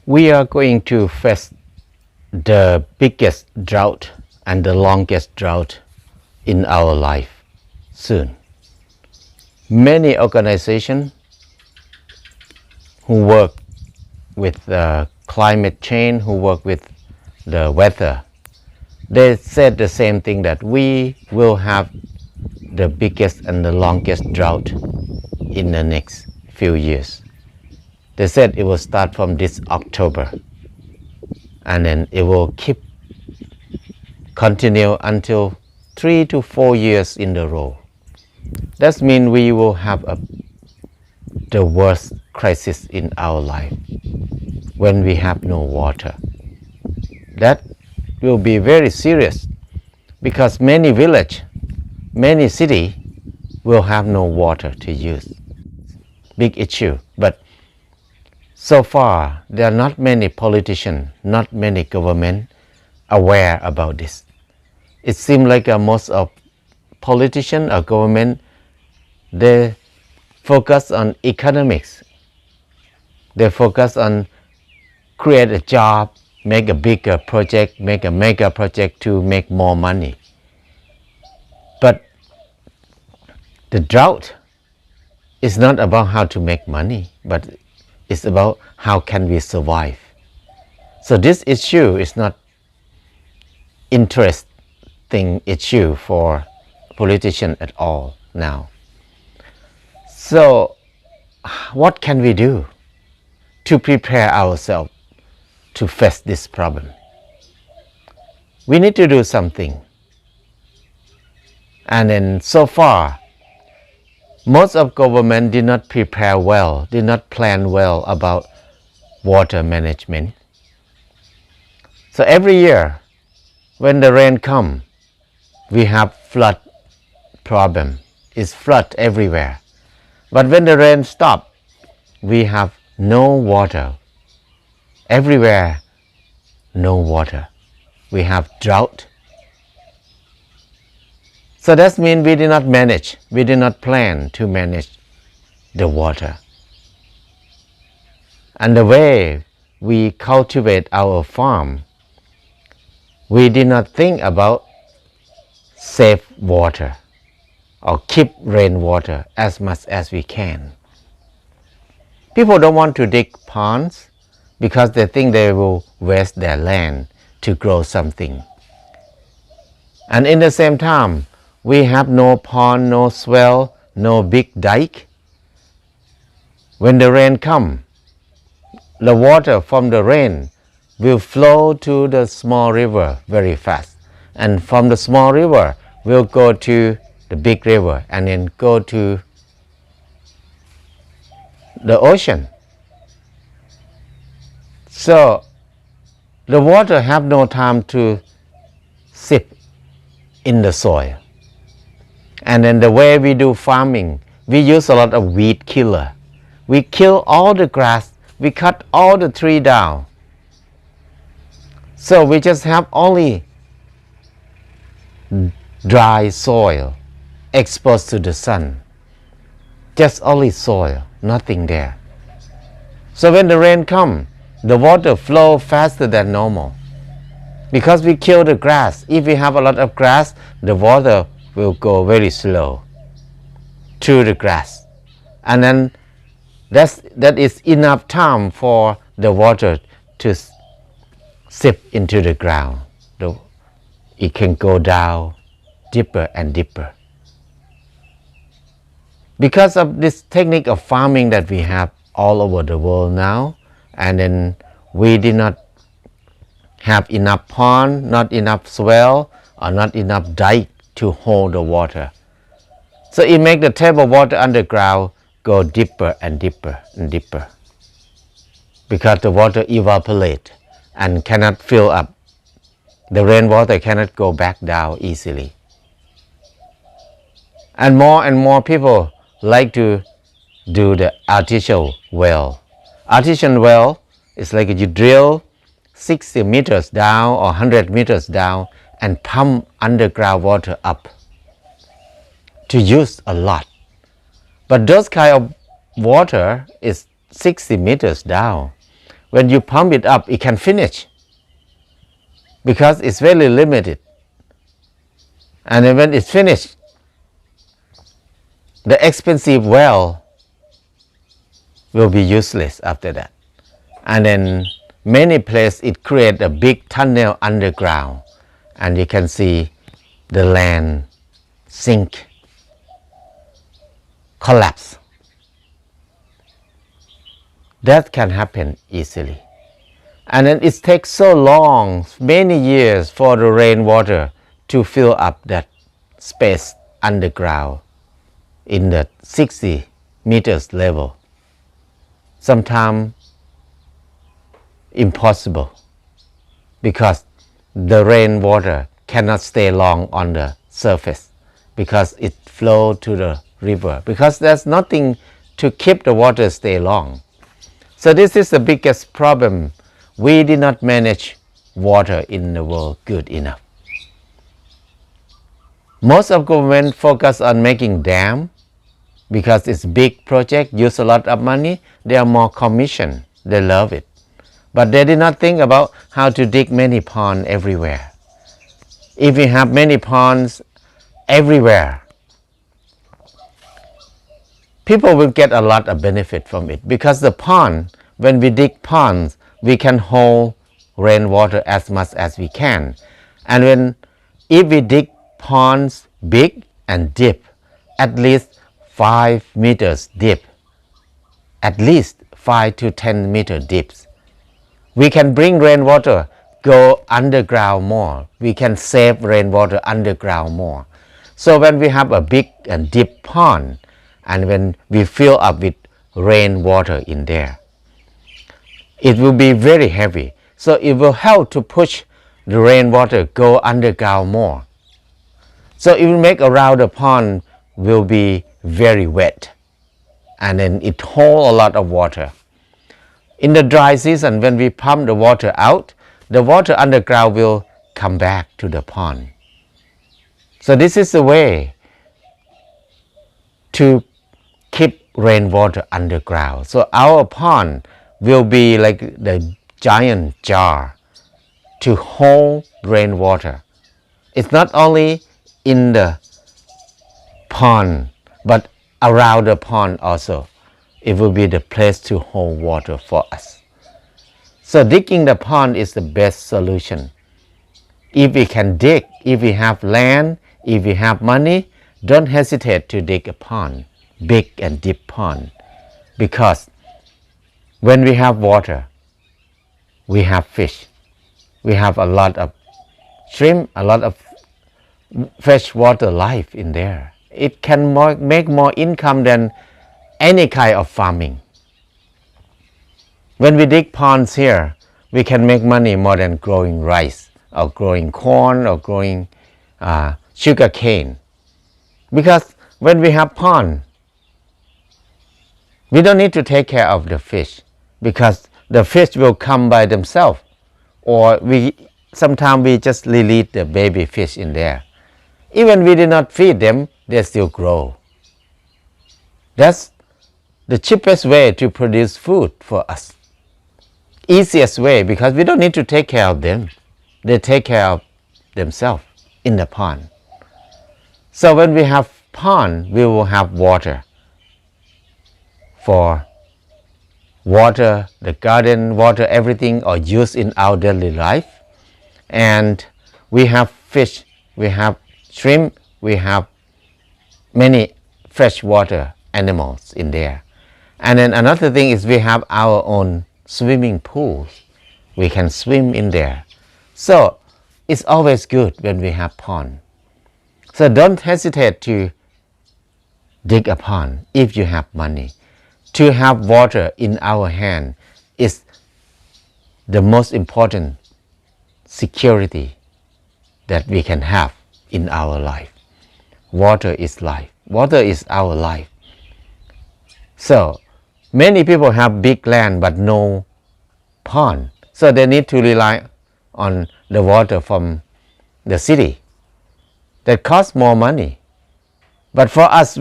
We are going to face the biggest drought and the longest drought in our life soon. Many organizations who work with climate change, who work with the weather, they said the same thing, that we will have the biggest and the longest drought in the next few years. They said it will start from this October and then it will continue until 3 to 4 years in a row. That means we will have the worst crisis in our life when we have no water. That will be very serious because many villages, many cities will have no water to use. Big issue. But so far, there are not many politicians, not many government aware about this. It seems like most of politicians or government, they focus on economics. They focus on create a job, make a bigger project, make a mega project to make more money. But the drought is not about how to make money, but it's about how can we survive. So this issue is not interesting issue for politicians at all now. So what can we do to prepare ourselves to face this problem? We need to do something. And then so far, most of government did not prepare well, did not plan well about water management. So every year, when the rain comes, we have flood problem. It's flood everywhere. But when the rain stops, we have no water. Everywhere, no water. We have drought. So that means we did not manage, we did not plan to manage the water. And the way we cultivate our farm, we did not think about save water or keep rainwater as much as we can. People don't want to dig ponds because they think they will waste their land to grow something. And in the same time, we have no pond, no swell, no big dike. When the rain comes, the water from the rain will flow to the small river very fast. And from the small river, will go to the big river and then go to the ocean. So the water have no time to sit in the soil. And then the way we do farming, we use a lot of weed killer. We kill all the grass, we cut all the tree down. So we just have only dry soil exposed to the sun. Just only soil, nothing there. So when the rain comes, the water flow faster than normal. Because we kill the grass. If we have a lot of grass, the water will go very slow through the grass. And then that is enough time for the water to seep into the ground. It can go down deeper and deeper. Because of this technique of farming that we have all over the world now, and then we did not have enough pond, not enough swell, or not enough dike to hold the water. So it makes the table water underground go deeper and deeper and deeper. Because the water evaporates and cannot fill up. The rainwater cannot go back down easily. And more people like to do the artificial well. Artificial well is like you drill 60 meters down or 100 meters down and pump underground water up to use a lot. But those kind of water is 60 meters down. when you pump it up, it can finish because it's very limited. And then when it's finished, the expensive well will be useless after that. And then many places it creates a big tunnel underground, and you can see the land sink, collapse. That can happen easily. And then it takes so long, many years, for the rainwater to fill up that space underground in the 60 meters level. Sometimes impossible because the rainwater cannot stay long on the surface because it flows to the river, because there's nothing to keep the water stay long. So this is the biggest problem. We did not manage water in the world good enough. Most of government focus on making dam because it's big project, use a lot of money. They are more commission. They love it. But they did not think about how to dig many ponds everywhere. If we have many ponds everywhere, people will get a lot of benefit from it, because the pond, when we dig ponds, we can hold rainwater as much as we can. And if we dig ponds big and deep, at least 5 meters deep, at least 5 to 10 meter deep, we can bring rainwater go underground more. We can save rainwater underground more. So when we have a big and deep pond, and when we fill up with rainwater in there, it will be very heavy. So it will help to push the rainwater go underground more. So it will make around the pond will be very wet, and then it hold a lot of water. In the dry season, when we pump the water out, the water underground will come back to the pond. So this is the way to keep rainwater underground. So our pond will be like the giant jar to hold rainwater. It's not only in the pond, but around the pond also. It will be the place to hold water for us. So digging the pond is the best solution. If we can dig, if we have land, if we have money, don't hesitate to dig a pond, big and deep pond. Because when we have water, we have fish. We have a lot of shrimp, a lot of freshwater life in there. It can make more income than any kind of farming. When we dig ponds here, we can make money more than growing rice or growing corn or growing sugar cane. Because when we have pond, we don't need to take care of the fish, because the fish will come by themselves, or sometimes we just release the baby fish in there. Even we did not feed them, they still grow. That's the cheapest way to produce food for us. Easiest way, because we don't need to take care of them. They take care of themselves in the pond. So when we have pond, we will have water for water, the garden, water, everything, or use in our daily life. And we have fish, we have shrimp, we have many freshwater animals in there. And then another thing is we have our own swimming pools. We can swim in there. So it's always good when we have pond. So don't hesitate to dig a pond if you have money. To have water in our hand is the most important security that we can have in our life. Water is life. Water is our life. So many people have big land but no pond. So they need to rely on the water from the city. That costs more money. But for us,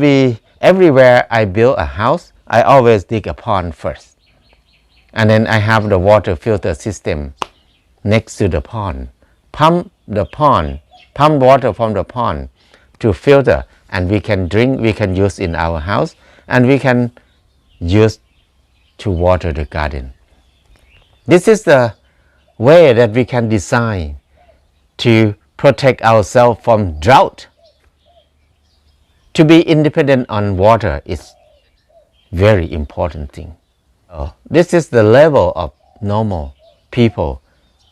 everywhere I build a house, I always dig a pond first. And then I have the water filter system next to the pond. Pump water from the pond to filter, and we can drink, we can use in our house, and we can use to water the garden. This is the way that we can design to protect ourselves from drought. To be independent on water is very important thing. This is the level of normal people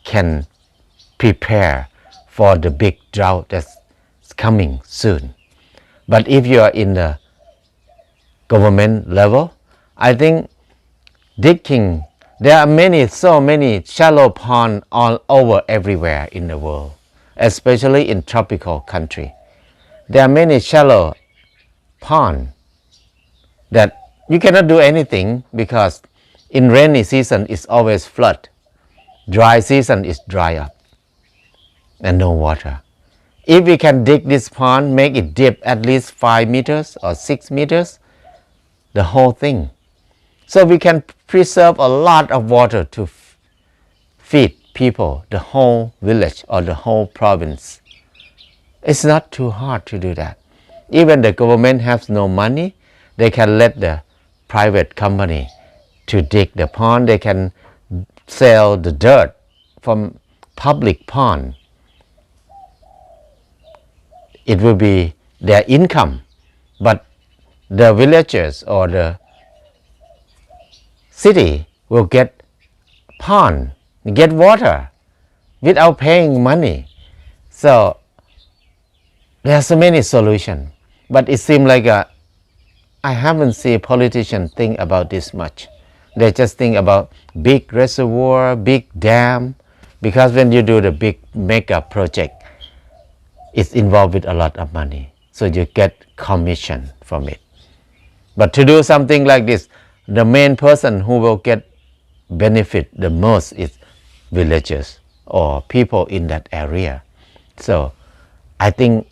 can prepare for the big drought that's coming soon. But if you are in the government level, I think digging, there are so many shallow ponds all over everywhere in the world, especially in tropical country. There are many shallow ponds that you cannot do anything because in rainy season it's always flood. Dry season is dry up and no water. If we can dig this pond, make it deep at least 5 meters or 6 meters, the whole thing. So we can preserve a lot of water to feed people, the whole village or the whole province. It's not too hard to do that. Even the government has no money, they can let the private company to dig the pond. They can sell the dirt from public pond. It will be their income, but the villagers or the city will get pond, get water without paying money. So there are so many solutions, but it seems like I haven't seen politicians think about this much. They just think about big reservoir, big dam, because when you do the big mega project, it's involved with a lot of money. So you get commission from it. But to do something like this, the main person who will get benefit the most is villagers or people in that area. So I think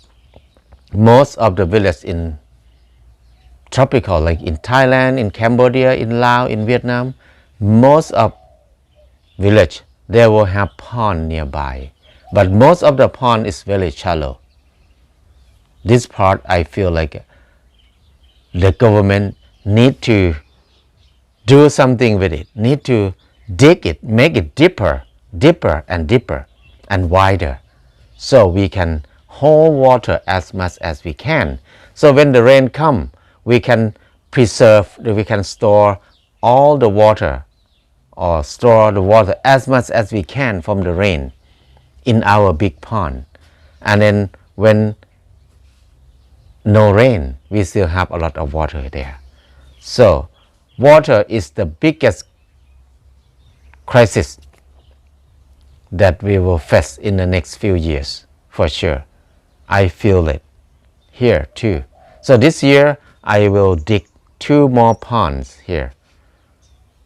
most of the villages in tropical, like in Thailand, in Cambodia, in Laos, in Vietnam, most of village, they will have pond nearby. But most of the pond is very shallow. This part I feel like the government need to do something with it, need to dig it, make it deeper and wider, so we can hold water as much as we can. So when the rain comes, we can preserve, we can store all the water or store the water as much as we can from the rain in our big pond. And then when no rain, we still have a lot of water there. So water is the biggest crisis that we will face in the next few years, for sure. I feel it here too. So this year I will dig 2 more ponds here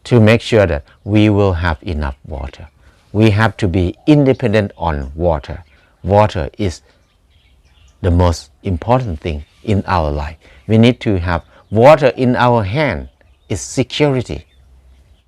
to make sure that we will have enough water. We have to be independent on water. Water is the most important thing in our life. We need to have water in our hand. It's security.